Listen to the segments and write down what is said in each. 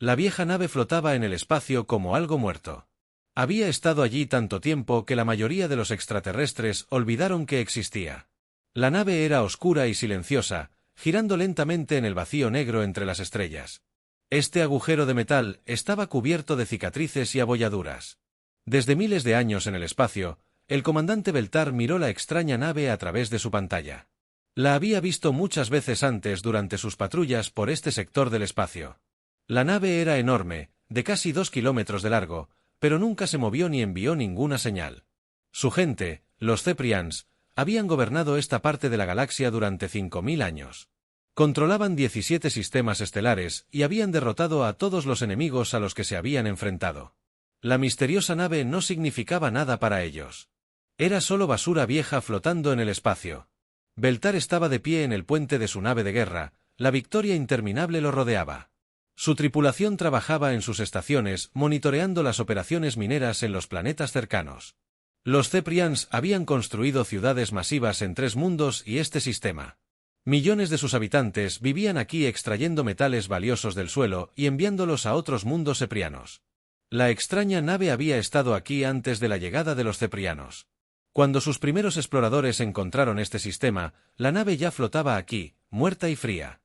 La vieja nave flotaba en el espacio como algo muerto. Había estado allí tanto tiempo que la mayoría de los extraterrestres olvidaron que existía. La nave era oscura y silenciosa, girando lentamente en el vacío negro entre las estrellas. Este agujero de metal estaba cubierto de cicatrices y abolladuras. Desde miles de años en el espacio, el comandante Beltar miró la extraña nave a través de su pantalla. La había visto muchas veces antes durante sus patrullas por este sector del espacio. La nave era enorme, de casi 2 kilómetros de largo, pero nunca se movió ni envió ninguna señal. Su gente, los Ceprians, habían gobernado esta parte de la galaxia durante 5000 años. Controlaban 17 sistemas estelares y habían derrotado a todos los enemigos a los que se habían enfrentado. La misteriosa nave no significaba nada para ellos. Era solo basura vieja flotando en el espacio. Beltar estaba de pie en el puente de su nave de guerra, la Victoria interminable lo rodeaba. Su tripulación trabajaba en sus estaciones, monitoreando las operaciones mineras en los planetas cercanos. Los Ceprians habían construido ciudades masivas en 3 mundos y este sistema. Millones de sus habitantes vivían aquí extrayendo metales valiosos del suelo y enviándolos a otros mundos ceprianos. La extraña nave había estado aquí antes de la llegada de los ceprianos. Cuando sus primeros exploradores encontraron este sistema, la nave ya flotaba aquí, muerta y fría.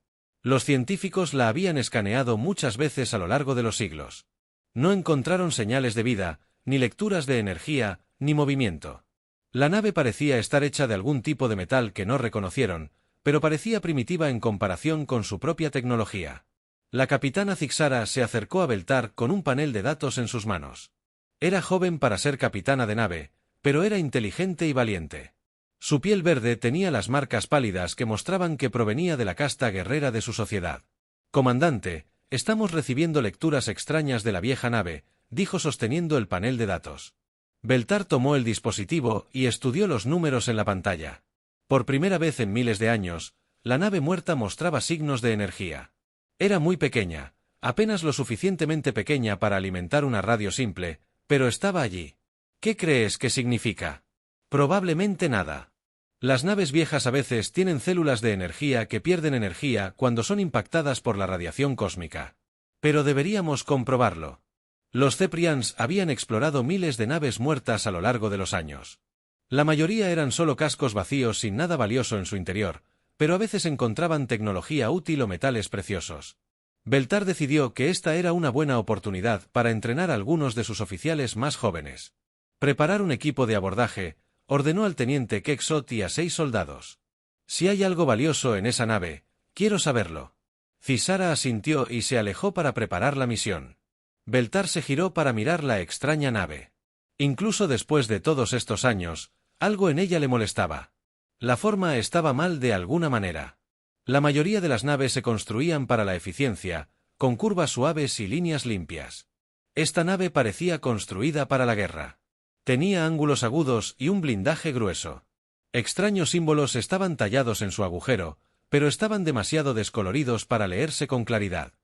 Los científicos la habían escaneado muchas veces a lo largo de los siglos. No encontraron señales de vida, ni lecturas de energía, ni movimiento. La nave parecía estar hecha de algún tipo de metal que no reconocieron, pero parecía primitiva en comparación con su propia tecnología. La capitana Zixara se acercó a Beltar con un panel de datos en sus manos. Era joven para ser capitana de nave, pero era inteligente y valiente. Su piel verde tenía las marcas pálidas que mostraban que provenía de la casta guerrera de su sociedad. «Comandante, estamos recibiendo lecturas extrañas de la vieja nave», dijo sosteniendo el panel de datos. Beltar tomó el dispositivo y estudió los números en la pantalla. Por primera vez en miles de años, la nave muerta mostraba signos de energía. Era muy pequeña, apenas lo suficientemente pequeña para alimentar una radio simple, pero estaba allí. ¿Qué crees que significa? Probablemente nada. Las naves viejas a veces tienen células de energía que pierden energía cuando son impactadas por la radiación cósmica. Pero deberíamos comprobarlo. Los Ceprians habían explorado miles de naves muertas a lo largo de los años. La mayoría eran solo cascos vacíos sin nada valioso en su interior, pero a veces encontraban tecnología útil o metales preciosos. Beltar decidió que esta era una buena oportunidad para entrenar a algunos de sus oficiales más jóvenes. Preparar un equipo de abordaje, ordenó al teniente Quexot y a 6 soldados. Si hay algo valioso en esa nave, quiero saberlo. Zixara asintió y se alejó para preparar la misión. Beltar se giró para mirar la extraña nave. Incluso después de todos estos años, algo en ella le molestaba. La forma estaba mal de alguna manera. La mayoría de las naves se construían para la eficiencia, con curvas suaves y líneas limpias. Esta nave parecía construida para la guerra. Tenía ángulos agudos y un blindaje grueso. Extraños símbolos estaban tallados en su agujero, pero estaban demasiado descoloridos para leerse con claridad.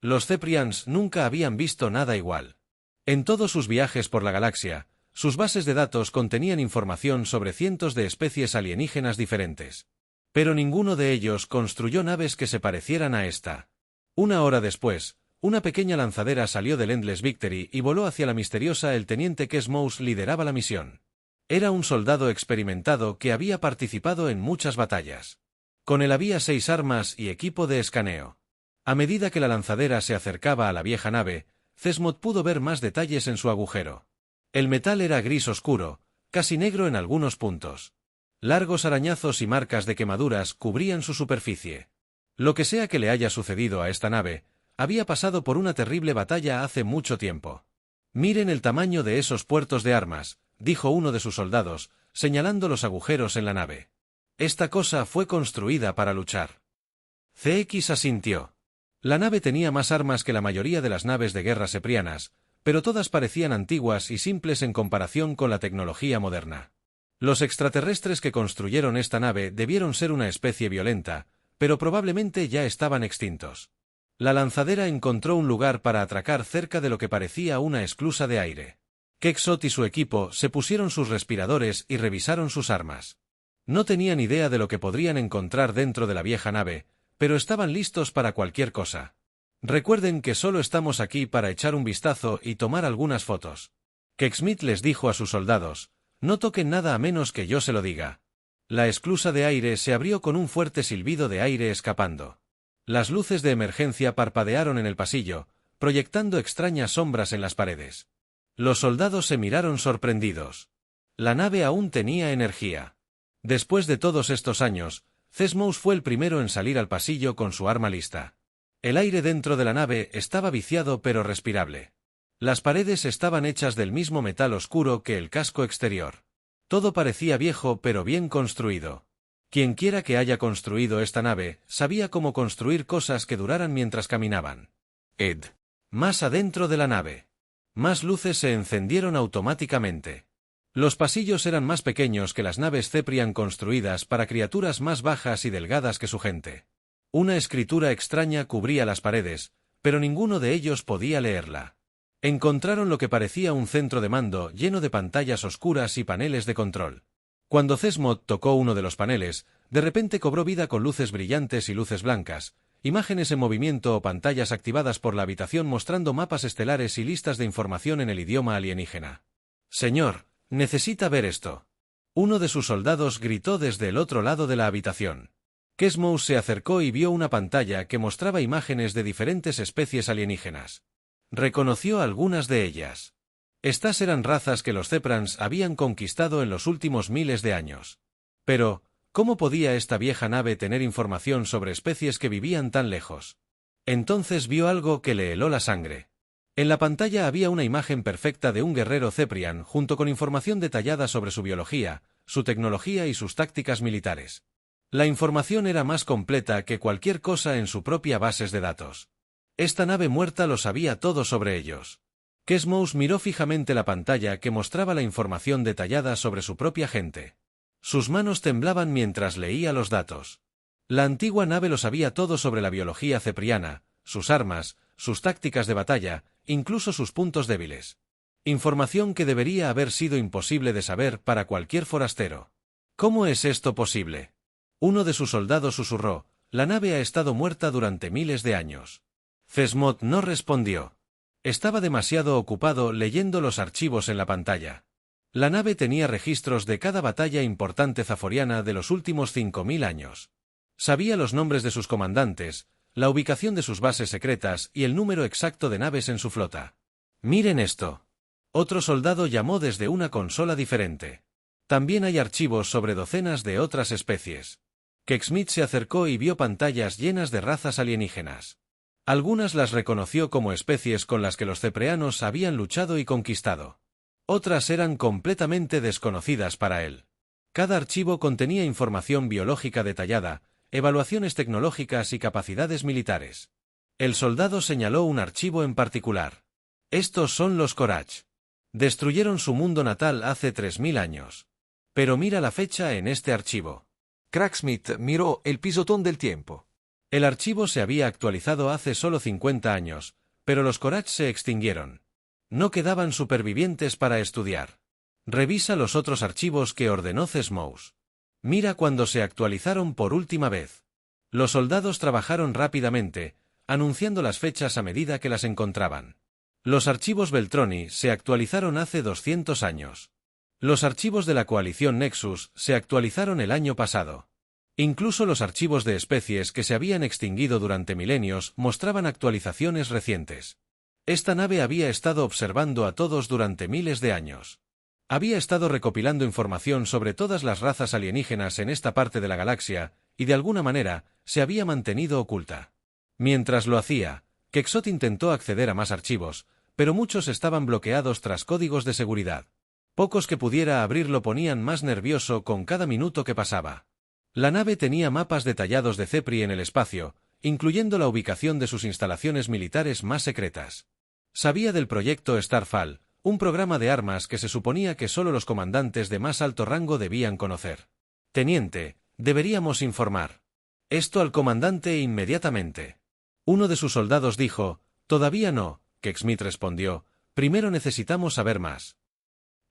Los Ceprians nunca habían visto nada igual. En todos sus viajes por la galaxia, sus bases de datos contenían información sobre cientos de especies alienígenas diferentes. Pero ninguno de ellos construyó naves que se parecieran a esta. Una hora después, una pequeña lanzadera salió del Endless Victory y voló hacia la misteriosa. El teniente Kes Mouse lideraba la misión. Era un soldado experimentado que había participado en muchas batallas. Con él había 6 armas y equipo de escaneo. A medida que la lanzadera se acercaba a la vieja nave, Cesmod pudo ver más detalles en su agujero. El metal era gris oscuro, casi negro en algunos puntos. Largos arañazos y marcas de quemaduras cubrían su superficie. Lo que sea que le haya sucedido a esta nave, había pasado por una terrible batalla hace mucho tiempo. «Miren el tamaño de esos puertos de armas», dijo uno de sus soldados, señalando los agujeros en la nave. «Esta cosa fue construida para luchar». CX asintió. La nave tenía más armas que la mayoría de las naves de guerra ceprianas, pero todas parecían antiguas y simples en comparación con la tecnología moderna. Los extraterrestres que construyeron esta nave debieron ser una especie violenta, pero probablemente ya estaban extintos. La lanzadera encontró un lugar para atracar cerca de lo que parecía una esclusa de aire. Quexot y su equipo se pusieron sus respiradores y revisaron sus armas. No tenían idea de lo que podrían encontrar dentro de la vieja nave, pero estaban listos para cualquier cosa. Recuerden que solo estamos aquí para echar un vistazo y tomar algunas fotos. Smith les dijo a sus soldados, no toquen nada a menos que yo se lo diga. La esclusa de aire se abrió con un fuerte silbido de aire escapando. Las luces de emergencia parpadearon en el pasillo, proyectando extrañas sombras en las paredes. Los soldados se miraron sorprendidos. La nave aún tenía energía. Después de todos estos años, Thesmos fue el primero en salir al pasillo con su arma lista. El aire dentro de la nave estaba viciado pero respirable. Las paredes estaban hechas del mismo metal oscuro que el casco exterior. Todo parecía viejo pero bien construido. Quienquiera que haya construido esta nave, sabía cómo construir cosas que duraran mientras caminaban. Ed. Más adentro de la nave. Más luces se encendieron automáticamente. Los pasillos eran más pequeños que las naves Ceprian construidas para criaturas más bajas y delgadas que su gente. Una escritura extraña cubría las paredes, pero ninguno de ellos podía leerla. Encontraron lo que parecía un centro de mando lleno de pantallas oscuras y paneles de control. Cuando Thesmos tocó uno de los paneles, de repente cobró vida con luces brillantes y luces blancas, imágenes en movimiento o pantallas activadas por la habitación mostrando mapas estelares y listas de información en el idioma alienígena. Señor, necesita ver esto. Uno de sus soldados gritó desde el otro lado de la habitación. Thesmos se acercó y vio una pantalla que mostraba imágenes de diferentes especies alienígenas. Reconoció algunas de ellas. Estas eran razas que los Ceprans habían conquistado en los últimos miles de años. Pero, ¿cómo podía esta vieja nave tener información sobre especies que vivían tan lejos? Entonces vio algo que le heló la sangre. En la pantalla había una imagen perfecta de un guerrero Ceprian junto con información detallada sobre su biología, su tecnología y sus tácticas militares. La información era más completa que cualquier cosa en su propia base de datos. Esta nave muerta lo sabía todo sobre ellos. Thesmos miró fijamente la pantalla que mostraba la información detallada sobre su propia gente. Sus manos temblaban mientras leía los datos. La antigua nave lo sabía todo sobre la biología cepriana, sus armas, sus tácticas de batalla, incluso sus puntos débiles. Información que debería haber sido imposible de saber para cualquier forastero. ¿Cómo es esto posible? Uno de sus soldados susurró, la nave ha estado muerta durante miles de años. Thesmos no respondió. Estaba demasiado ocupado leyendo los archivos en la pantalla. La nave tenía registros de cada batalla importante zaforiana de los últimos 5000 años. Sabía los nombres de sus comandantes, la ubicación de sus bases secretas y el número exacto de naves en su flota. Miren esto. Otro soldado llamó desde una consola diferente. También hay archivos sobre docenas de otras especies. Smith se acercó y vio pantallas llenas de razas alienígenas. Algunas las reconoció como especies con las que los cepreanos habían luchado y conquistado. Otras eran completamente desconocidas para él. Cada archivo contenía información biológica detallada, evaluaciones tecnológicas y capacidades militares. El soldado señaló un archivo en particular. Estos son los Korach. Destruyeron su mundo natal hace 3000 años. Pero mira la fecha en este archivo. Cracksmith miró el pisotón del tiempo. El archivo se había actualizado hace solo 50 años, pero los Korach se extinguieron. No quedaban supervivientes para estudiar. Revisa los otros archivos que ordenó Thesmos. Mira cuando se actualizaron por última vez. Los soldados trabajaron rápidamente, anunciando las fechas a medida que las encontraban. Los archivos Beltroni se actualizaron hace 200 años. Los archivos de la coalición Nexus se actualizaron el año pasado. Incluso los archivos de especies que se habían extinguido durante milenios mostraban actualizaciones recientes. Esta nave había estado observando a todos durante miles de años. Había estado recopilando información sobre todas las razas alienígenas en esta parte de la galaxia, y de alguna manera, se había mantenido oculta. Mientras lo hacía, Quixote intentó acceder a más archivos, pero muchos estaban bloqueados tras códigos de seguridad. Pocos que pudiera abrir lo ponían más nervioso con cada minuto que pasaba. La nave tenía mapas detallados de Cepri en el espacio, incluyendo la ubicación de sus instalaciones militares más secretas. Sabía del proyecto Starfall, un programa de armas que se suponía que solo los comandantes de más alto rango debían conocer. Teniente, deberíamos informar esto al comandante inmediatamente. Uno de sus soldados dijo, todavía no, Smith respondió, primero necesitamos saber más.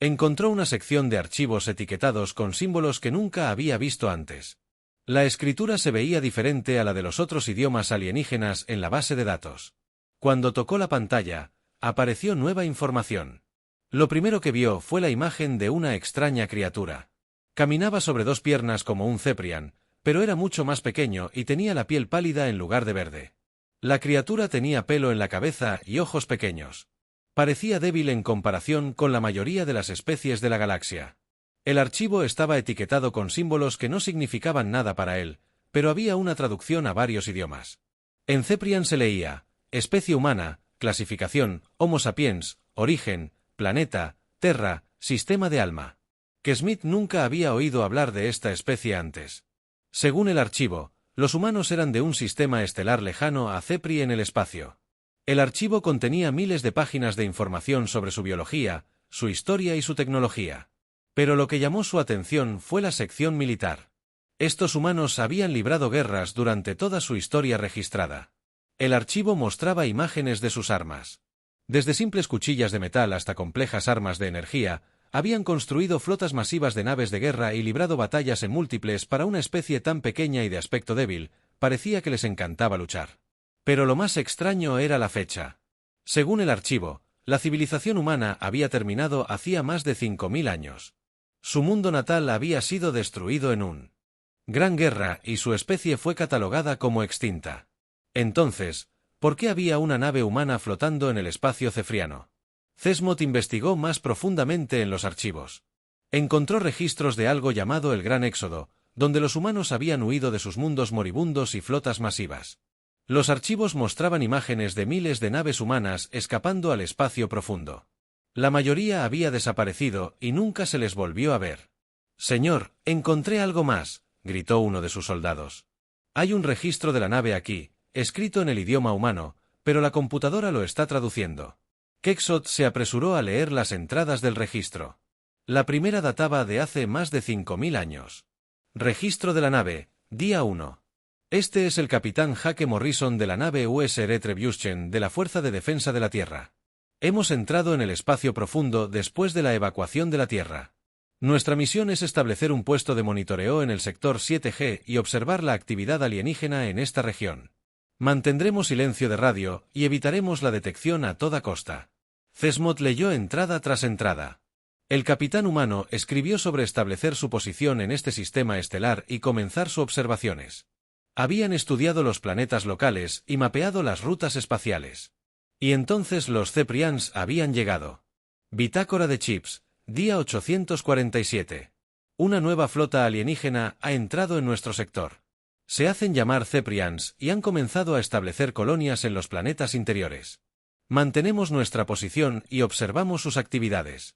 Encontró una sección de archivos etiquetados con símbolos que nunca había visto antes. La escritura se veía diferente a la de los otros idiomas alienígenas en la base de datos. Cuando tocó la pantalla, apareció nueva información. Lo primero que vio fue la imagen de una extraña criatura. Caminaba sobre dos piernas como un Ceprian, pero era mucho más pequeño y tenía la piel pálida en lugar de verde. La criatura tenía pelo en la cabeza y ojos pequeños. Parecía débil en comparación con la mayoría de las especies de la galaxia. El archivo estaba etiquetado con símbolos que no significaban nada para él, pero había una traducción a varios idiomas. En Ceprian se leía: especie humana, clasificación, Homo sapiens, origen, planeta, Terra, sistema de alma. Que Smith nunca había oído hablar de esta especie antes. Según el archivo, los humanos eran de un sistema estelar lejano a Cepri en el espacio. El archivo contenía miles de páginas de información sobre su biología, su historia y su tecnología. Pero lo que llamó su atención fue la sección militar. Estos humanos habían librado guerras durante toda su historia registrada. El archivo mostraba imágenes de sus armas. Desde simples cuchillas de metal hasta complejas armas de energía, habían construido flotas masivas de naves de guerra y librado batallas en múltiples para una especie tan pequeña y de aspecto débil, parecía que les encantaba luchar. Pero lo más extraño era la fecha. Según el archivo, la civilización humana había terminado hacía más de 5000 años. Su mundo natal había sido destruido en una gran guerra y su especie fue catalogada como extinta. Entonces, ¿por qué había una nave humana flotando en el espacio cefriano? Cesmot investigó más profundamente en los archivos. Encontró registros de algo llamado el Gran Éxodo, donde los humanos habían huido de sus mundos moribundos y flotas masivas. Los archivos mostraban imágenes de miles de naves humanas escapando al espacio profundo. La mayoría había desaparecido y nunca se les volvió a ver. «Señor, encontré algo más», gritó uno de sus soldados. «Hay un registro de la nave aquí, escrito en el idioma humano, pero la computadora lo está traduciendo». Quexote se apresuró a leer las entradas del registro. La primera databa de hace más de 5000 años. Registro de la nave, día 1. Este es el capitán Jake Morrison de la nave US Retribution de la Fuerza de Defensa de la Tierra. Hemos entrado en el espacio profundo después de la evacuación de la Tierra. Nuestra misión es establecer un puesto de monitoreo en el sector 7G y observar la actividad alienígena en esta región. Mantendremos silencio de radio y evitaremos la detección a toda costa. Cesmot leyó entrada tras entrada. El capitán humano escribió sobre establecer su posición en este sistema estelar y comenzar sus observaciones. Habían estudiado los planetas locales y mapeado las rutas espaciales. Y entonces los Ceprians habían llegado. Bitácora de Chips, día 847. Una nueva flota alienígena ha entrado en nuestro sector. Se hacen llamar Ceprians y han comenzado a establecer colonias en los planetas interiores. Mantenemos nuestra posición y observamos sus actividades.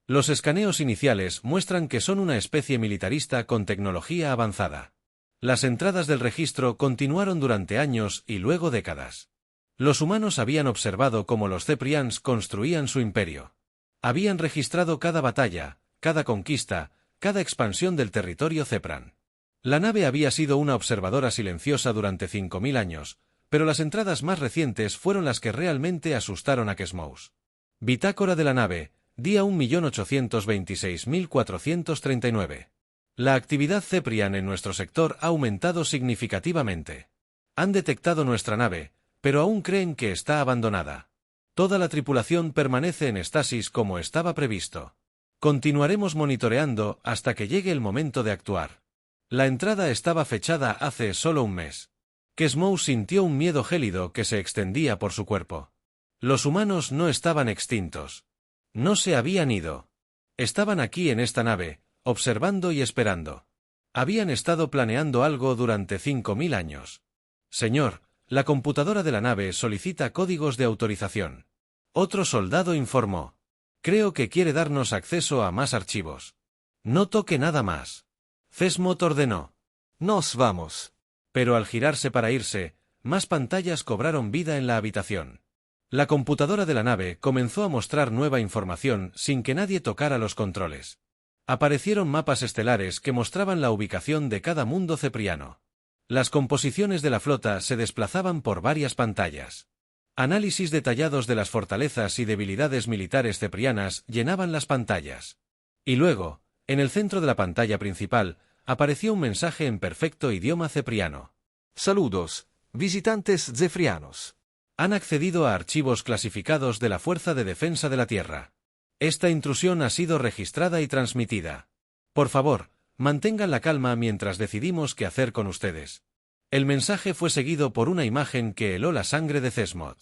Los escaneos iniciales muestran que son una especie militarista con tecnología avanzada. Las entradas del registro continuaron durante años y luego décadas. Los humanos habían observado cómo los Ceprians construían su imperio. Habían registrado cada batalla, cada conquista, cada expansión del territorio Cepran. La nave había sido una observadora silenciosa durante 5000 años, pero las entradas más recientes fueron las que realmente asustaron a Kesmous. Bitácora de la nave, día 1.826.439. La actividad Ceprian en nuestro sector ha aumentado significativamente. Han detectado nuestra nave, pero aún creen que está abandonada. Toda la tripulación permanece en estasis como estaba previsto. Continuaremos monitoreando hasta que llegue el momento de actuar. La entrada estaba fechada hace solo un mes. Kesmous sintió un miedo gélido que se extendía por su cuerpo. Los humanos no estaban extintos. No se habían ido. Estaban aquí en esta nave, observando y esperando. Habían estado planeando algo durante 5000 años. Señor, la computadora de la nave solicita códigos de autorización. Otro soldado informó. Creo que quiere darnos acceso a más archivos. No toque nada más. Cesmot ordenó. Nos vamos. Pero al girarse para irse, más pantallas cobraron vida en la habitación. La computadora de la nave comenzó a mostrar nueva información sin que nadie tocara los controles. Aparecieron mapas estelares que mostraban la ubicación de cada mundo cepriano. Las composiciones de la flota se desplazaban por varias pantallas. Análisis detallados de las fortalezas y debilidades militares ceprianas llenaban las pantallas. Y luego, en el centro de la pantalla principal, apareció un mensaje en perfecto idioma cepriano. Saludos, visitantes cefrianos. Han accedido a archivos clasificados de la Fuerza de Defensa de la Tierra. Esta intrusión ha sido registrada y transmitida. Por favor, mantengan la calma mientras decidimos qué hacer con ustedes. El mensaje fue seguido por una imagen que heló la sangre de Cesmod.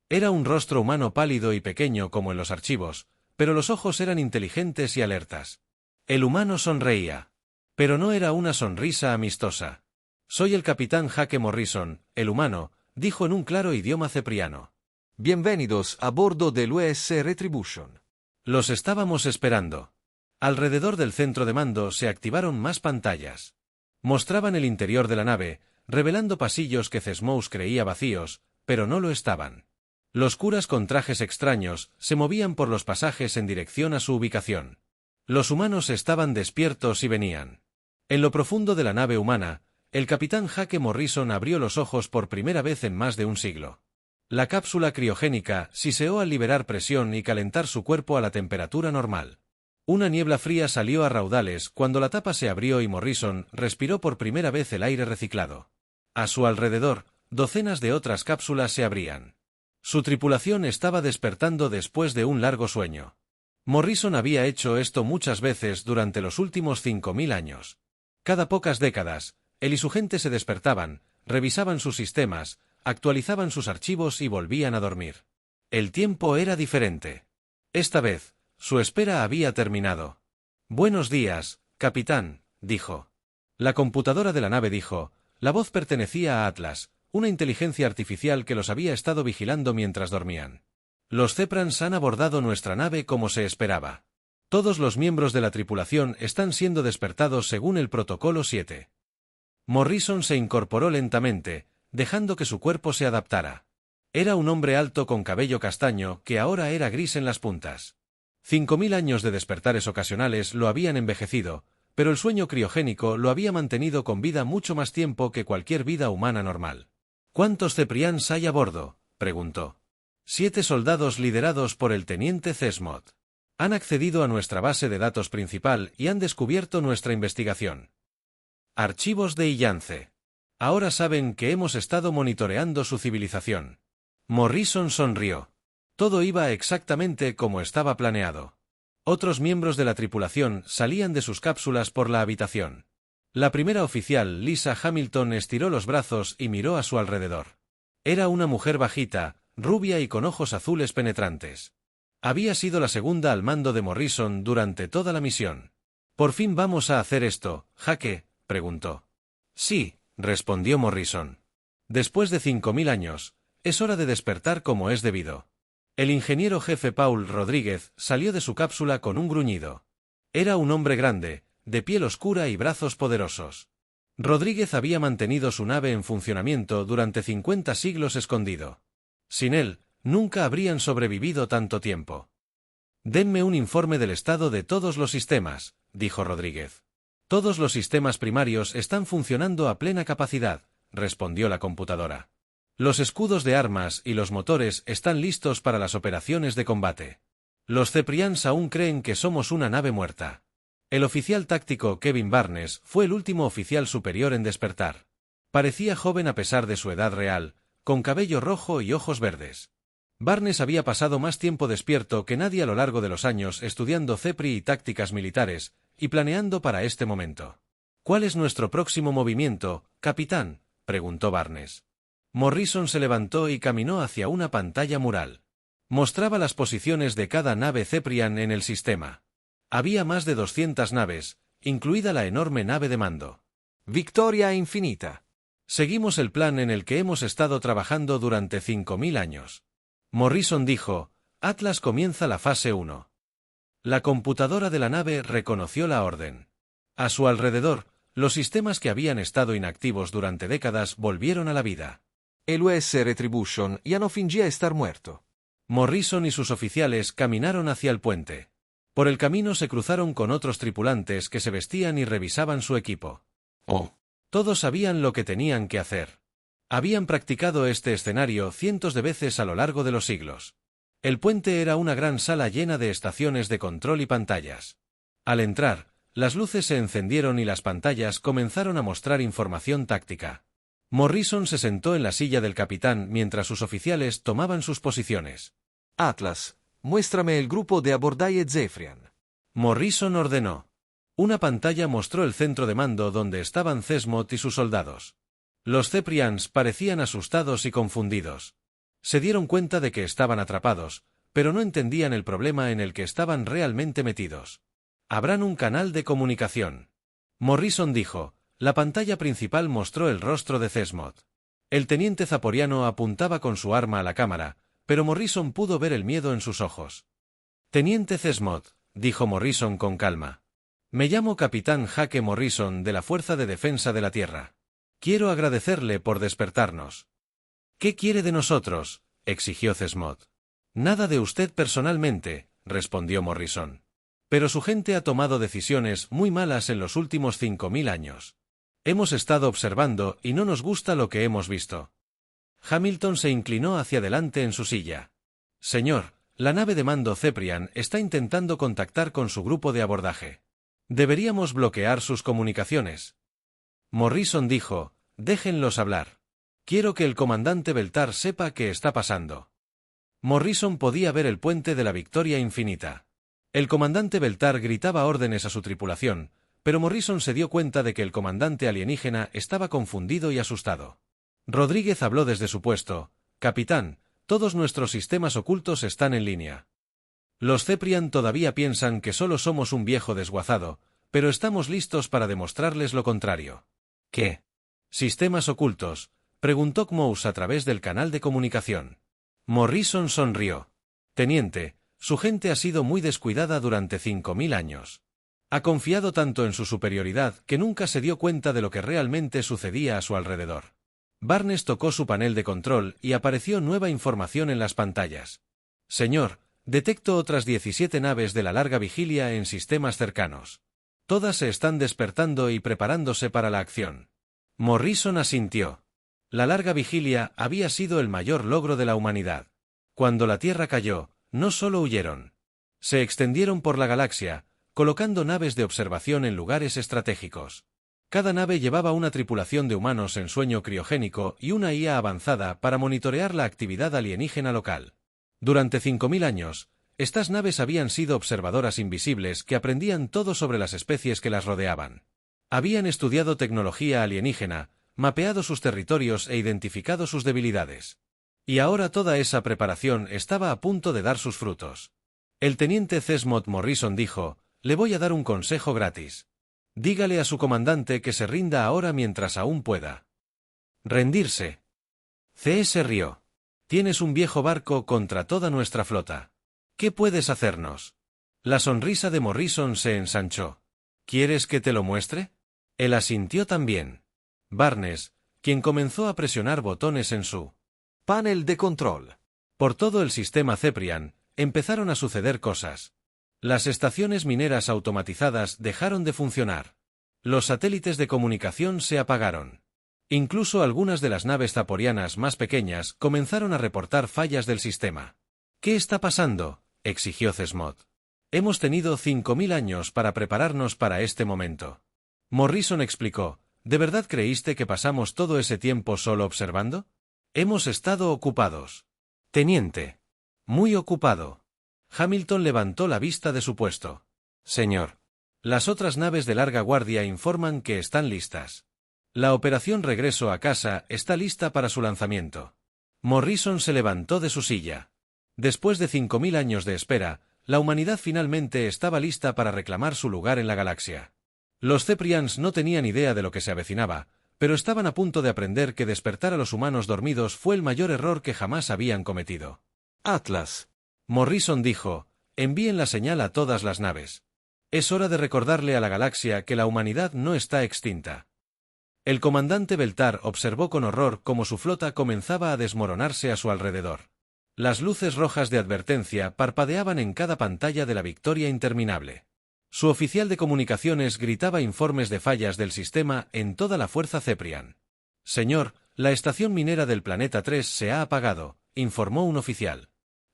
Era un rostro humano pálido y pequeño como en los archivos, pero los ojos eran inteligentes y alertas. El humano sonreía. Pero no era una sonrisa amistosa. Soy el capitán Jake Morrison, el humano, dijo en un claro idioma cepriano. Bienvenidos a bordo del USS Retribution. Los estábamos esperando. Alrededor del centro de mando se activaron más pantallas. Mostraban el interior de la nave, revelando pasillos que Cesmos creía vacíos, pero no lo estaban. Los curas con trajes extraños se movían por los pasajes en dirección a su ubicación. Los humanos estaban despiertos y venían. En lo profundo de la nave humana, el capitán Jake Morrison abrió los ojos por primera vez en más de un siglo. La cápsula criogénica siseó al liberar presión y calentar su cuerpo a la temperatura normal. Una niebla fría salió a raudales cuando la tapa se abrió y Morrison respiró por primera vez el aire reciclado. A su alrededor, docenas de otras cápsulas se abrían. Su tripulación estaba despertando después de un largo sueño. Morrison había hecho esto muchas veces durante los últimos 5000 años. Cada pocas décadas, él y su gente se despertaban, revisaban sus sistemas, actualizaban sus archivos y volvían a dormir. El tiempo era diferente. Esta vez, su espera había terminado. Buenos días, capitán, dijo. La computadora de la nave dijo. La voz pertenecía a Atlas, una inteligencia artificial que los había estado vigilando mientras dormían. Los Zeprans han abordado nuestra nave como se esperaba. Todos los miembros de la tripulación están siendo despertados según el protocolo 7. Morrison se incorporó lentamente, dejando que su cuerpo se adaptara. Era un hombre alto con cabello castaño que ahora era gris en las puntas. 5000 años de despertares ocasionales lo habían envejecido, pero el sueño criogénico lo había mantenido con vida mucho más tiempo que cualquier vida humana normal. ¿Cuántos Zeprians hay a bordo?, preguntó. 7 soldados liderados por el teniente Cesmod. Han accedido a nuestra base de datos principal y han descubierto nuestra investigación. Archivos de Illance. Ahora saben que hemos estado monitoreando su civilización. Morrison sonrió. Todo iba exactamente como estaba planeado. Otros miembros de la tripulación salían de sus cápsulas por la habitación. La primera oficial, Lisa Hamilton, estiró los brazos y miró a su alrededor. Era una mujer bajita, rubia y con ojos azules penetrantes. Había sido la segunda al mando de Morrison durante toda la misión. «¿Por fin vamos a hacer esto, Jake?», preguntó. «Sí», respondió Morrison. «Después de 5000 años, es hora de despertar como es debido». El ingeniero jefe Paul Rodríguez salió de su cápsula con un gruñido. Era un hombre grande, de piel oscura y brazos poderosos. Rodríguez había mantenido su nave en funcionamiento durante 50 siglos escondido. Sin él, nunca habrían sobrevivido tanto tiempo. «Denme un informe del estado de todos los sistemas», dijo Rodríguez. «Todos los sistemas primarios están funcionando a plena capacidad», respondió la computadora. «Los escudos de armas y los motores están listos para las operaciones de combate. Los Zeprians aún creen que somos una nave muerta». El oficial táctico Kevin Barnes fue el último oficial superior en despertar. Parecía joven a pesar de su edad real, con cabello rojo y ojos verdes. Barnes había pasado más tiempo despierto que nadie a lo largo de los años estudiando CEPRI y tácticas militares, y planeando para este momento. «¿Cuál es nuestro próximo movimiento, capitán?», preguntó Barnes. Morrison se levantó y caminó hacia una pantalla mural. Mostraba las posiciones de cada nave Zeprian en el sistema. Había más de 200 naves, incluida la enorme nave de mando. Victoria infinita. Seguimos el plan en el que hemos estado trabajando durante 5000 años. Morrison dijo, Atlas comienza la fase 1. La computadora de la nave reconoció la orden. A su alrededor, los sistemas que habían estado inactivos durante décadas volvieron a la vida. El USS Retribution ya no fingía estar muerto. Morrison y sus oficiales caminaron hacia el puente. Por el camino se cruzaron con otros tripulantes que se vestían y revisaban su equipo. Todos sabían lo que tenían que hacer. Habían practicado este escenario cientos de veces a lo largo de los siglos. El puente era una gran sala llena de estaciones de control y pantallas. Al entrar, las luces se encendieron y las pantallas comenzaron a mostrar información táctica. Morrison se sentó en la silla del capitán mientras sus oficiales tomaban sus posiciones. Atlas, muéstrame el grupo de abordaje Zefrian. Morrison ordenó. Una pantalla mostró el centro de mando donde estaban Cesmod y sus soldados. Los Zeprians parecían asustados y confundidos. Se dieron cuenta de que estaban atrapados, pero no entendían el problema en el que estaban realmente metidos. Abran un canal de comunicación. Morrison dijo. La pantalla principal mostró el rostro de Cesmod. El teniente zaporiano apuntaba con su arma a la cámara, pero Morrison pudo ver el miedo en sus ojos. Teniente Cesmod, dijo Morrison con calma. Me llamo Capitán Jake Morrison de la Fuerza de Defensa de la Tierra. Quiero agradecerle por despertarnos. ¿Qué quiere de nosotros?, exigió Cesmod. Nada de usted personalmente, respondió Morrison. Pero su gente ha tomado decisiones muy malas en los últimos 5000 años. Hemos estado observando y no nos gusta lo que hemos visto. Hamilton se inclinó hacia adelante en su silla. Señor, la nave de mando Zeprian está intentando contactar con su grupo de abordaje. Deberíamos bloquear sus comunicaciones. Morrison dijo, déjenlos hablar. Quiero que el comandante Beltar sepa qué está pasando. Morrison podía ver el puente de la Victoria Infinita. El comandante Beltar gritaba órdenes a su tripulación, pero Morrison se dio cuenta de que el comandante alienígena estaba confundido y asustado. Rodríguez habló desde su puesto. Capitán, todos nuestros sistemas ocultos están en línea. Los Zeprian todavía piensan que solo somos un viejo desguazado, pero estamos listos para demostrarles lo contrario. ¿Qué? ¿Sistemas ocultos?, preguntó Kmous a través del canal de comunicación. Morrison sonrió. Teniente, su gente ha sido muy descuidada durante 5000 años. Ha confiado tanto en su superioridad que nunca se dio cuenta de lo que realmente sucedía a su alrededor. Barnes tocó su panel de control y apareció nueva información en las pantallas. Señor, detecto otras 17 naves de la larga vigilia en sistemas cercanos. Todas se están despertando y preparándose para la acción. Morrison asintió. La larga vigilia había sido el mayor logro de la humanidad. Cuando la Tierra cayó, no solo huyeron. Se extendieron por la galaxia, colocando naves de observación en lugares estratégicos. Cada nave llevaba una tripulación de humanos en sueño criogénico y una IA avanzada para monitorear la actividad alienígena local. Durante 5000 años, estas naves habían sido observadoras invisibles que aprendían todo sobre las especies que las rodeaban. Habían estudiado tecnología alienígena, mapeado sus territorios e identificado sus debilidades. Y ahora toda esa preparación estaba a punto de dar sus frutos. El teniente Cesmod Morrison dijo, le voy a dar un consejo gratis. Dígale a su comandante que se rinda ahora mientras aún pueda. Rendirse. CS rió. Tienes un viejo barco contra toda nuestra flota. ¿Qué puedes hacernos? La sonrisa de Morrison se ensanchó. ¿Quieres que te lo muestre? Él asintió también. Barnes, quien comenzó a presionar botones en su panel de control. Por todo el sistema Zeprian, empezaron a suceder cosas. Las estaciones mineras automatizadas dejaron de funcionar. Los satélites de comunicación se apagaron. Incluso algunas de las naves zaporianas más pequeñas comenzaron a reportar fallas del sistema. ¿Qué está pasando?, exigió Cesmod. Hemos tenido 5000 años para prepararnos para este momento. Morrison explicó, ¿de verdad creíste que pasamos todo ese tiempo solo observando? Hemos estado ocupados. Teniente. Muy ocupado. Hamilton levantó la vista de su puesto. Señor. Las otras naves de larga guardia informan que están listas. La operación Regreso a Casa está lista para su lanzamiento. Morrison se levantó de su silla. Después de 5000 años de espera, la humanidad finalmente estaba lista para reclamar su lugar en la galaxia. Los Zeprians no tenían idea de lo que se avecinaba, pero estaban a punto de aprender que despertar a los humanos dormidos fue el mayor error que jamás habían cometido. Atlas. Morrison dijo, envíen la señal a todas las naves. Es hora de recordarle a la galaxia que la humanidad no está extinta. El comandante Beltar observó con horror cómo su flota comenzaba a desmoronarse a su alrededor. Las luces rojas de advertencia parpadeaban en cada pantalla de la Victoria interminable. Su oficial de comunicaciones gritaba informes de fallas del sistema en toda la fuerza Zeprian. Señor, la estación minera del planeta 3 se ha apagado, informó un oficial.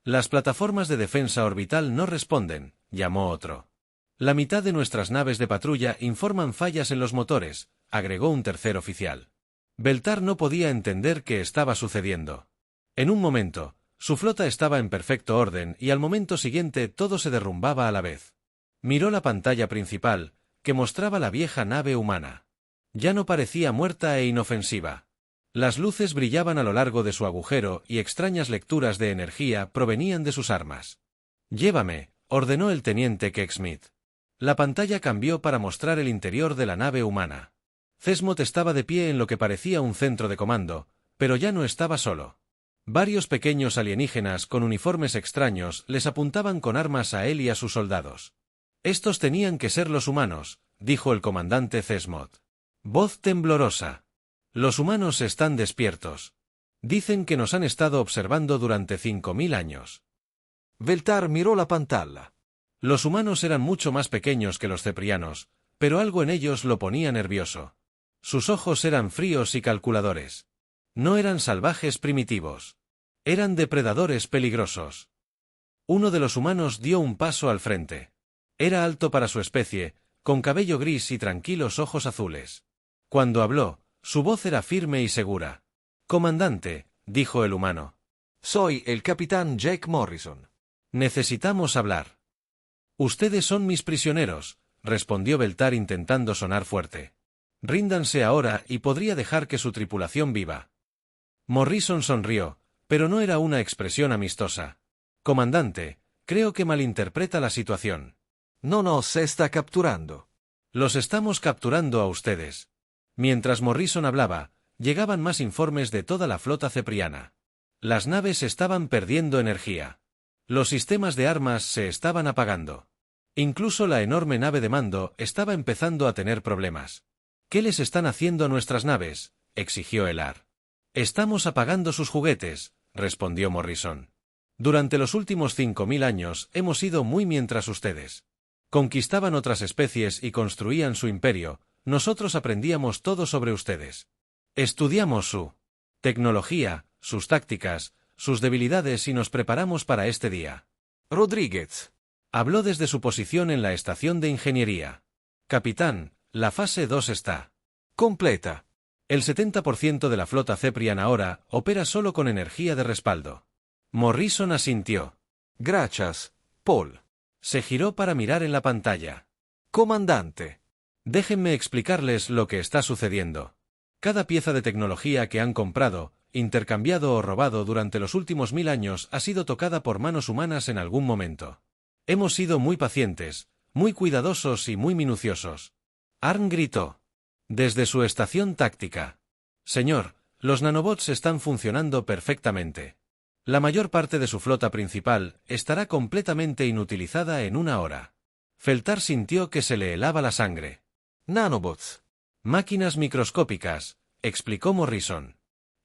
Las plataformas de defensa orbital no responden, llamó otro. La mitad de nuestras naves de patrulla informan fallas en los motores, agregó un tercer oficial. Beltar no podía entender qué estaba sucediendo. En un momento, su flota estaba en perfecto orden y al momento siguiente todo se derrumbaba a la vez. Miró la pantalla principal, que mostraba la vieja nave humana. Ya no parecía muerta e inofensiva. Las luces brillaban a lo largo de su agujero y extrañas lecturas de energía provenían de sus armas. «Llévame», ordenó el teniente Kecksmith. La pantalla cambió para mostrar el interior de la nave humana. Thesmot estaba de pie en lo que parecía un centro de comando, pero ya no estaba solo. Varios pequeños alienígenas con uniformes extraños les apuntaban con armas a él y a sus soldados. «Estos tenían que ser los humanos», dijo el comandante Thesmot. Voz temblorosa. «Los humanos están despiertos. Dicen que nos han estado observando durante 5000 años». Beltar miró la pantalla. Los humanos eran mucho más pequeños que los ceprianos, pero algo en ellos lo ponía nervioso. Sus ojos eran fríos y calculadores. No eran salvajes primitivos. Eran depredadores peligrosos. Uno de los humanos dio un paso al frente. Era alto para su especie, con cabello gris y tranquilos ojos azules. Cuando habló, su voz era firme y segura. «Comandante», dijo el humano. «Soy el capitán Jake Morrison». «Necesitamos hablar». «Ustedes son mis prisioneros», respondió Beltar intentando sonar fuerte. «Ríndanse ahora y podría dejar que su tripulación viva». Morrison sonrió, pero no era una expresión amistosa. «Comandante, creo que malinterpreta la situación». No, se está capturando». «Los estamos capturando a ustedes». Mientras Morrison hablaba, llegaban más informes de toda la flota cepriana. Las naves estaban perdiendo energía. Los sistemas de armas se estaban apagando. Incluso la enorme nave de mando estaba empezando a tener problemas. «¿Qué les están haciendo a nuestras naves?», exigió Elar. «Estamos apagando sus juguetes», respondió Morrison. «Durante los últimos 5000 años hemos ido muy mientras ustedes conquistaban otras especies y construían su imperio, nosotros aprendíamos todo sobre ustedes. Estudiamos su tecnología, sus tácticas, sus debilidades y nos preparamos para este día». Rodríguez habló desde su posición en la estación de ingeniería. «Capitán, la fase 2 está completa». El 70% de la flota cepriana ahora opera solo con energía de respaldo. Morrison asintió. «Gracias, Paul». Se giró para mirar en la pantalla. «Comandante». «Déjenme explicarles lo que está sucediendo. Cada pieza de tecnología que han comprado, intercambiado o robado durante los últimos 1000 años ha sido tocada por manos humanas en algún momento. Hemos sido muy pacientes, muy cuidadosos y muy minuciosos». Arn gritó. Desde su estación táctica. «Señor, los nanobots están funcionando perfectamente. La mayor parte de su flota principal estará completamente inutilizada en 1 hora». Feltar sintió que se le helaba la sangre. «Nanobots». «Máquinas microscópicas», explicó Morrison.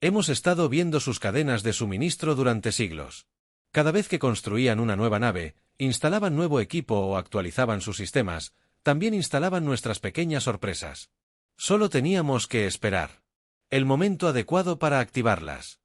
«Hemos estado viendo sus cadenas de suministro durante siglos. Cada vez que construían una nueva nave, instalaban nuevo equipo o actualizaban sus sistemas, también instalaban nuestras pequeñas sorpresas. Solo teníamos que esperar el momento adecuado para activarlas».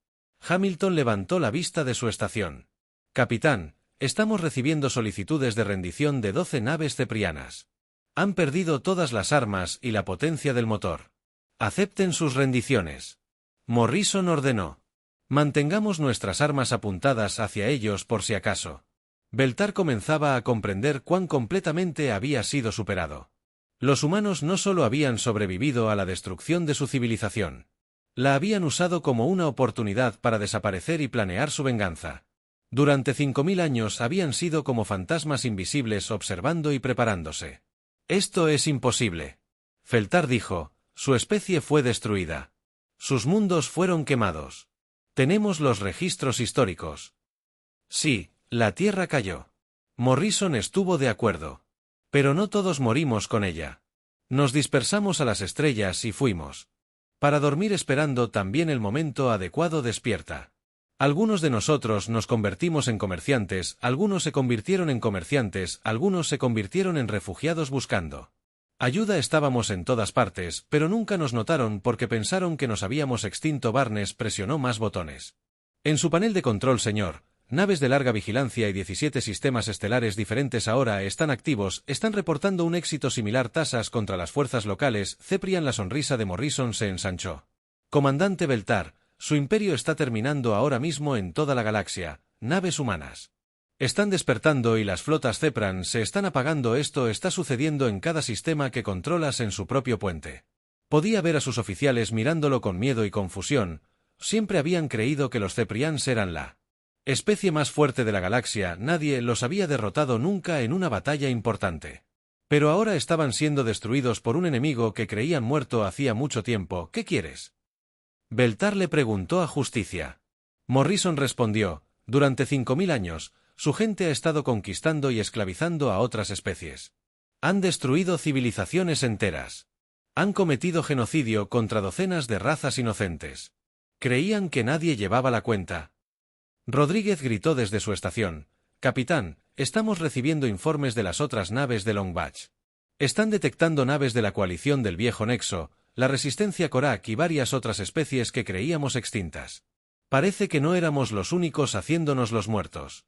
Hamilton levantó la vista de su estación. «Capitán, estamos recibiendo solicitudes de rendición de 12 naves ceprianas. Han perdido todas las armas y la potencia del motor. Acepten sus rendiciones». Morrison ordenó. «Mantengamos nuestras armas apuntadas hacia ellos por si acaso». Beltar comenzaba a comprender cuán completamente había sido superado. Los humanos no solo habían sobrevivido a la destrucción de su civilización. La habían usado como una oportunidad para desaparecer y planear su venganza. Durante 5000 años habían sido como fantasmas invisibles observando y preparándose. «Esto es imposible». Feltar dijo, «Su especie fue destruida. Sus mundos fueron quemados. Tenemos los registros históricos». «Sí, la Tierra cayó». Morrison estuvo de acuerdo. «Pero no todos morimos con ella. Nos dispersamos a las estrellas y fuimos para dormir esperando también el momento adecuado despierta. Algunos de nosotros nos convertimos en comerciantes, algunos se convirtieron en comerciantes, algunos se convirtieron en refugiados buscando ayuda. Estábamos en todas partes, pero nunca nos notaron porque pensaron que nos habíamos extinto». Barnes presionó más botones. «En su panel de control, señor, naves de larga vigilancia y 17 sistemas estelares diferentes ahora están activos, están reportando un éxito similar. Tasas contra las fuerzas locales». Ceprian. La sonrisa de Morrison se ensanchó. Comandante Beltar, su imperio está terminando ahora mismo en toda la galaxia, naves humanas. Están despertando y las flotas Cepran se están apagando. Esto está sucediendo en cada sistema que controlas en su propio puente. Podía ver a sus oficiales mirándolo con miedo y confusión. Siempre habían creído que los Ceprians eran la especie más fuerte de la galaxia, nadie los había derrotado nunca en una batalla importante. Pero ahora estaban siendo destruidos por un enemigo que creían muerto hacía mucho tiempo. ¿Qué quieres? Beltar le preguntó a Justicia. Morrison respondió, durante 5000 años, su gente ha estado conquistando y esclavizando a otras especies. Han destruido civilizaciones enteras. Han cometido genocidio contra docenas de razas inocentes. Creían que nadie llevaba la cuenta. Rodríguez gritó desde su estación, «Capitán, estamos recibiendo informes de las otras naves de Longbatch. Están detectando naves de la coalición del Viejo Nexo, la Resistencia Korak y varias otras especies que creíamos extintas. Parece que no éramos los únicos haciéndonos los muertos».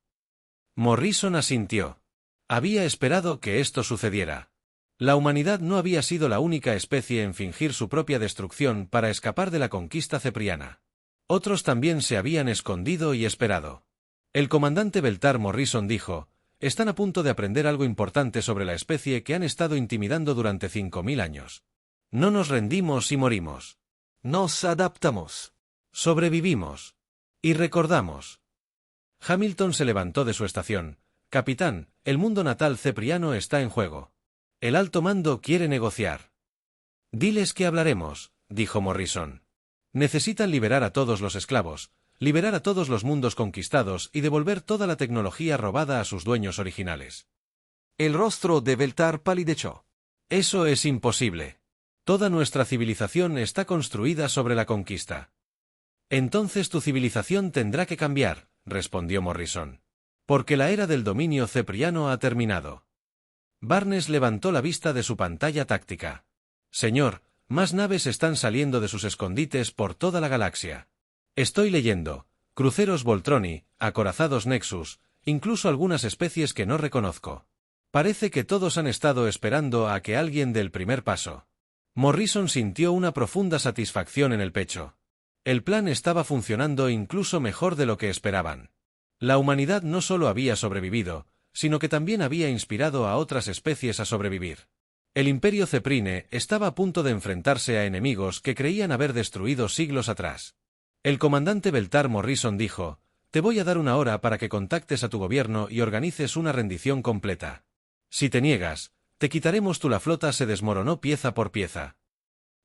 Morrison asintió. Había esperado que esto sucediera. La humanidad no había sido la única especie en fingir su propia destrucción para escapar de la conquista cepriana. Otros también se habían escondido y esperado. El comandante Beltar Morrison dijo, «Están a punto de aprender algo importante sobre la especie que han estado intimidando durante 5000 años. No nos rendimos y morimos. Nos adaptamos. Sobrevivimos. Y recordamos». Hamilton se levantó de su estación. «Capitán, el mundo natal cepriano está en juego. El alto mando quiere negociar». «Diles que hablaremos», dijo Morrison. «Necesitan liberar a todos los esclavos, liberar a todos los mundos conquistados y devolver toda la tecnología robada a sus dueños originales». El rostro de Beltar palideció. «Eso es imposible. Toda nuestra civilización está construida sobre la conquista». «Entonces tu civilización tendrá que cambiar», respondió Morrison. «Porque la era del dominio cepriano ha terminado». Barnes levantó la vista de su pantalla táctica. «Señor, más naves están saliendo de sus escondites por toda la galaxia. Estoy leyendo, cruceros Voltroni, acorazados Nexus, incluso algunas especies que no reconozco. Parece que todos han estado esperando a que alguien dé el primer paso». Morrison sintió una profunda satisfacción en el pecho. El plan estaba funcionando incluso mejor de lo que esperaban. La humanidad no solo había sobrevivido, sino que también había inspirado a otras especies a sobrevivir. El Imperio Ceprine estaba a punto de enfrentarse a enemigos que creían haber destruido siglos atrás. El comandante Beltar Morrison dijo, «Te voy a dar 1 hora para que contactes a tu gobierno y organices una rendición completa. Si te niegas, te quitaremos la flota». Se desmoronó pieza por pieza.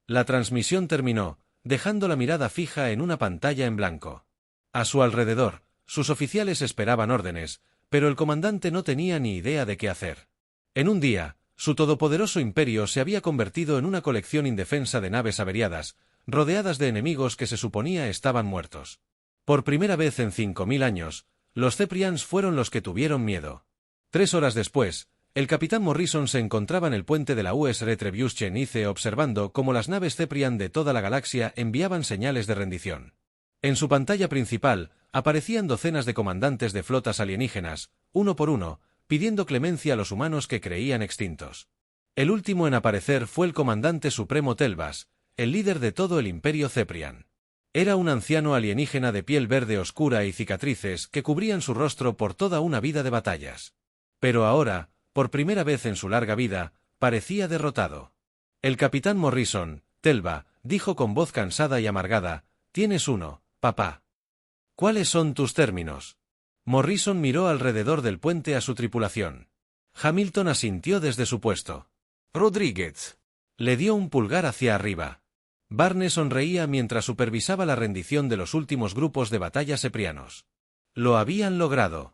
La transmisión terminó, dejando la mirada fija en una pantalla en blanco. A su alrededor, sus oficiales esperaban órdenes, pero el comandante no tenía ni idea de qué hacer. En un día, su todopoderoso imperio se había convertido en una colección indefensa de naves averiadas, rodeadas de enemigos que se suponía estaban muertos. Por primera vez en 5000 años, los Ceprians fueron los que tuvieron miedo. 3 horas después, el capitán Morrison se encontraba en el puente de la US Retribution observando cómo las naves Ceprian de toda la galaxia enviaban señales de rendición. En su pantalla principal, aparecían docenas de comandantes de flotas alienígenas, uno por uno, pidiendo clemencia a los humanos que creían extintos. El último en aparecer fue el comandante supremo Telbas, el líder de todo el Imperio Ceprian. Era un anciano alienígena de piel verde oscura y cicatrices que cubrían su rostro por toda una vida de batallas. Pero ahora, por primera vez en su larga vida, parecía derrotado. El capitán Morrison, Telva, dijo con voz cansada y amargada, «Tienes uno, papá». «¿Cuáles son tus términos?». Morrison miró alrededor del puente a su tripulación. Hamilton asintió desde su puesto. Rodríguez. Le dio un pulgar hacia arriba. Barnes sonreía mientras supervisaba la rendición de los últimos grupos de batalla ceprianos. Lo habían logrado.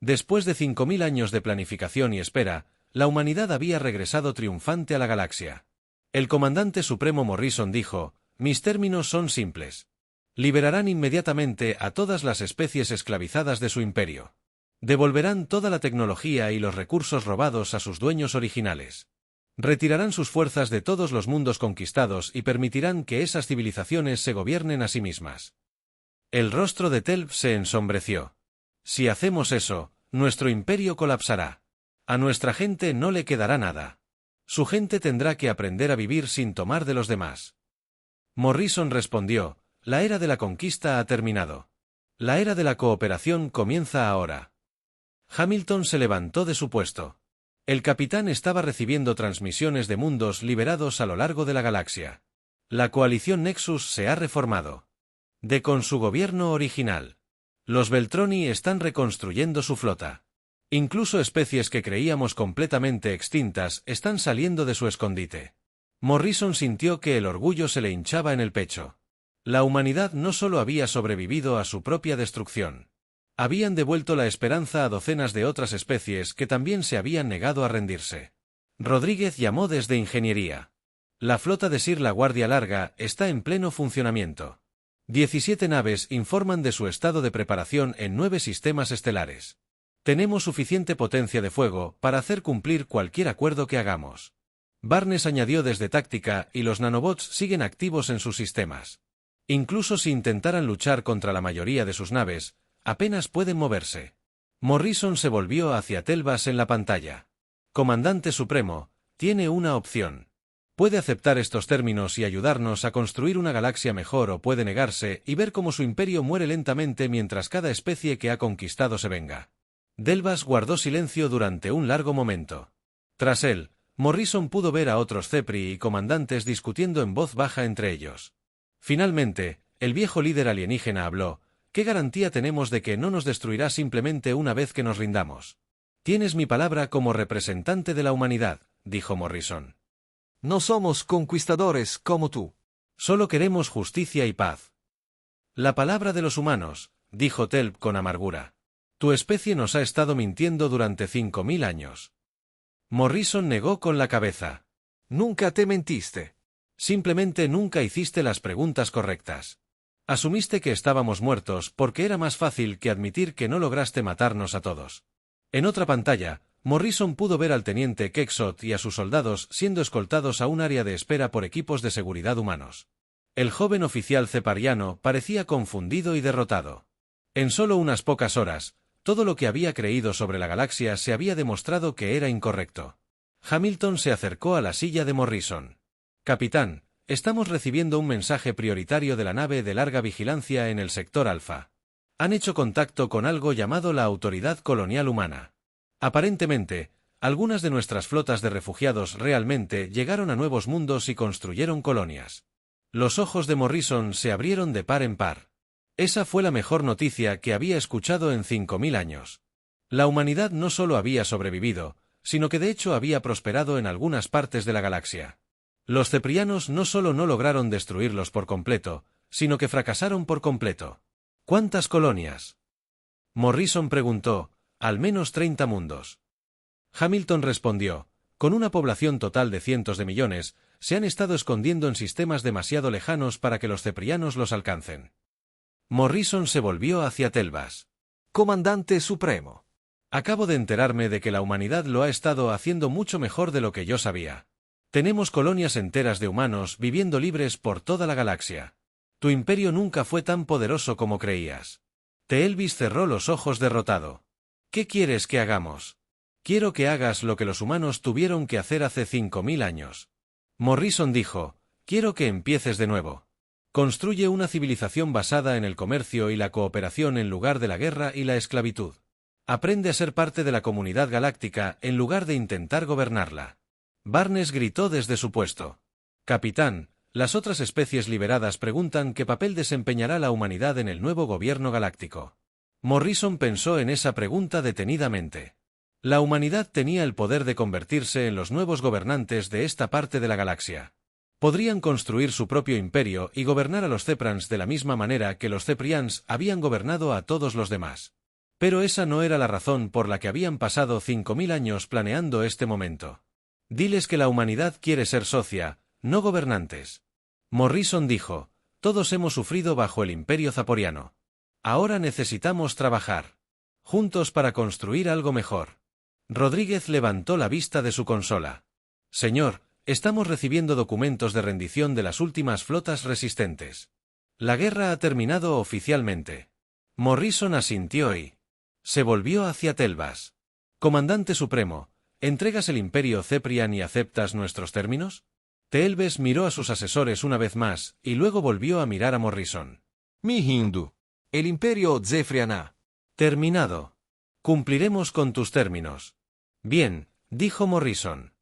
Después de 5000 años de planificación y espera, la humanidad había regresado triunfante a la galaxia. El comandante supremo Morrison dijo, «Mis términos son simples. Liberarán inmediatamente a todas las especies esclavizadas de su imperio. Devolverán toda la tecnología y los recursos robados a sus dueños originales. Retirarán sus fuerzas de todos los mundos conquistados y permitirán que esas civilizaciones se gobiernen a sí mismas». El rostro de Telv se ensombreció. «Si hacemos eso, nuestro imperio colapsará. A nuestra gente no le quedará nada. Su gente tendrá que aprender a vivir sin tomar de los demás». Morrison respondió, la era de la conquista ha terminado. La era de la cooperación comienza ahora. Hamilton se levantó de su puesto. El capitán estaba recibiendo transmisiones de mundos liberados a lo largo de la galaxia. La coalición Nexus se ha reformado. Con su gobierno original. Los Beltroni están reconstruyendo su flota. Incluso especies que creíamos completamente extintas están saliendo de su escondite. Morrison sintió que el orgullo se le hinchaba en el pecho. La humanidad no solo había sobrevivido a su propia destrucción. Habían devuelto la esperanza a docenas de otras especies que también se habían negado a rendirse. Rodríguez llamó desde Ingeniería. La flota de Sir La Guardia Larga está en pleno funcionamiento. 17 naves informan de su estado de preparación en 9 sistemas estelares. Tenemos suficiente potencia de fuego para hacer cumplir cualquier acuerdo que hagamos. Barnes añadió desde Táctica y los nanobots siguen activos en sus sistemas. Incluso si intentaran luchar contra la mayoría de sus naves, apenas pueden moverse. Morrison se volvió hacia Telbas en la pantalla. Comandante Supremo, tiene una opción. Puede aceptar estos términos y ayudarnos a construir una galaxia mejor o puede negarse y ver cómo su imperio muere lentamente mientras cada especie que ha conquistado se venga. Telbas guardó silencio durante un largo momento. Tras él, Morrison pudo ver a otros Cepri y comandantes discutiendo en voz baja entre ellos. Finalmente, el viejo líder alienígena habló. ¿Qué garantía tenemos de que no nos destruirá simplemente una vez que nos rindamos? Tienes mi palabra como representante de la humanidad, dijo Morrison. No somos conquistadores como tú. Solo queremos justicia y paz. La palabra de los humanos, dijo Telp con amargura. Tu especie nos ha estado mintiendo durante 5000 años. Morrison negó con la cabeza. Nunca te mentiste. Simplemente nunca hiciste las preguntas correctas. Asumiste que estábamos muertos porque era más fácil que admitir que no lograste matarnos a todos. En otra pantalla, Morrison pudo ver al teniente Quexot y a sus soldados siendo escoltados a un área de espera por equipos de seguridad humanos. El joven oficial cepariano parecía confundido y derrotado. En solo unas pocas horas, todo lo que había creído sobre la galaxia se había demostrado que era incorrecto. Hamilton se acercó a la silla de Morrison. Capitán, estamos recibiendo un mensaje prioritario de la nave de larga vigilancia en el sector Alfa. Han hecho contacto con algo llamado la Autoridad Colonial Humana. Aparentemente, algunas de nuestras flotas de refugiados realmente llegaron a nuevos mundos y construyeron colonias. Los ojos de Morrison se abrieron de par en par. Esa fue la mejor noticia que había escuchado en 5000 años. La humanidad no solo había sobrevivido, sino que de hecho había prosperado en algunas partes de la galaxia. Los ceprianos no solo no lograron destruirlos por completo, sino que fracasaron por completo. ¿Cuántas colonias? Morrison preguntó. Al menos 30 mundos. Hamilton respondió. Con una población total de cientos de millones, se han estado escondiendo en sistemas demasiado lejanos para que los ceprianos los alcancen. Morrison se volvió hacia Telbas. Comandante Supremo. Acabo de enterarme de que la humanidad lo ha estado haciendo mucho mejor de lo que yo sabía. Tenemos colonias enteras de humanos viviendo libres por toda la galaxia. Tu imperio nunca fue tan poderoso como creías. Telvis cerró los ojos derrotado. ¿Qué quieres que hagamos? Quiero que hagas lo que los humanos tuvieron que hacer hace 5000 años. Morrison dijo, quiero que empieces de nuevo. Construye una civilización basada en el comercio y la cooperación en lugar de la guerra y la esclavitud. Aprende a ser parte de la comunidad galáctica en lugar de intentar gobernarla. Barnes gritó desde su puesto. Capitán, las otras especies liberadas preguntan qué papel desempeñará la humanidad en el nuevo gobierno galáctico. Morrison pensó en esa pregunta detenidamente. La humanidad tenía el poder de convertirse en los nuevos gobernantes de esta parte de la galaxia. Podrían construir su propio imperio y gobernar a los Ceprans de la misma manera que los Ceprians habían gobernado a todos los demás. Pero esa no era la razón por la que habían pasado 5000 años planeando este momento. Diles que la humanidad quiere ser socia, no gobernantes. Morrison dijo, todos hemos sufrido bajo el imperio zaporiano. Ahora necesitamos trabajar juntos para construir algo mejor. Rodríguez levantó la vista de su consola. Señor, estamos recibiendo documentos de rendición de las últimas flotas resistentes. La guerra ha terminado oficialmente. Morrison asintió y se volvió hacia Telbas. Comandante Supremo, ¿entregas el imperio Ceprian y aceptas nuestros términos? Teelves miró a sus asesores una vez más, y luego volvió a mirar a Morrison. Mi Hindu. El imperio Zefriana. Terminado. Cumpliremos con tus términos. Bien, dijo Morrison.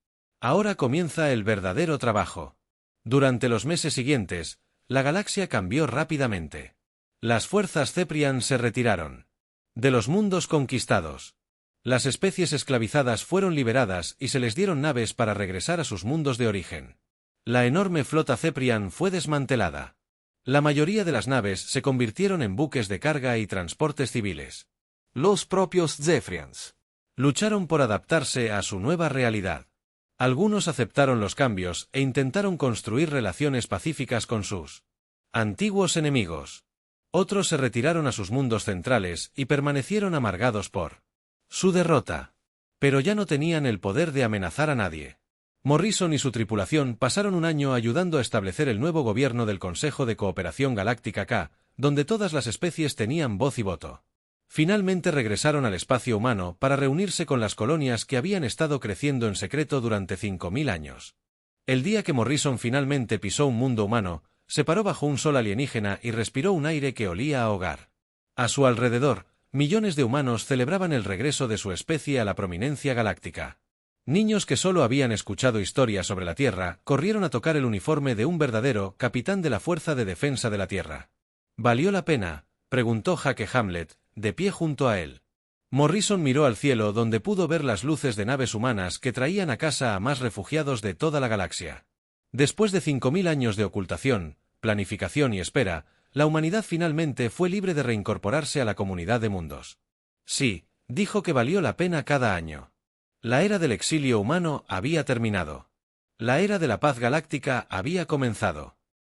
Ahora comienza el verdadero trabajo. Durante los meses siguientes, la galaxia cambió rápidamente. Las fuerzas Zeprian se retiraron de los mundos conquistados. Las especies esclavizadas fueron liberadas y se les dieron naves para regresar a sus mundos de origen. La enorme flota Zeprian fue desmantelada. La mayoría de las naves se convirtieron en buques de carga y transportes civiles. Los propios Zefrians lucharon por adaptarse a su nueva realidad. Algunos aceptaron los cambios e intentaron construir relaciones pacíficas con sus antiguos enemigos. Otros se retiraron a sus mundos centrales y permanecieron amargados por su derrota. Pero ya no tenían el poder de amenazar a nadie. Morrison y su tripulación pasaron un año ayudando a establecer el nuevo gobierno del Consejo de Cooperación Galáctica K, donde todas las especies tenían voz y voto. Finalmente regresaron al espacio humano para reunirse con las colonias que habían estado creciendo en secreto durante 5000 años. El día que Morrison finalmente pisó un mundo humano, se paró bajo un sol alienígena y respiró un aire que olía a hogar. A su alrededor, millones de humanos celebraban el regreso de su especie a la prominencia galáctica. Niños que solo habían escuchado historias sobre la Tierra corrieron a tocar el uniforme de un verdadero capitán de la Fuerza de Defensa de la Tierra. ¿Valió la pena?, preguntó Jaque Hamlet, de pie junto a él. Morrison miró al cielo donde pudo ver las luces de naves humanas que traían a casa a más refugiados de toda la galaxia. Después de 5000 años de ocultación, planificación y espera, la humanidad finalmente fue libre de reincorporarse a la comunidad de mundos. Sí, dijo que valió la pena cada año. La era del exilio humano había terminado. La era de la paz galáctica había comenzado.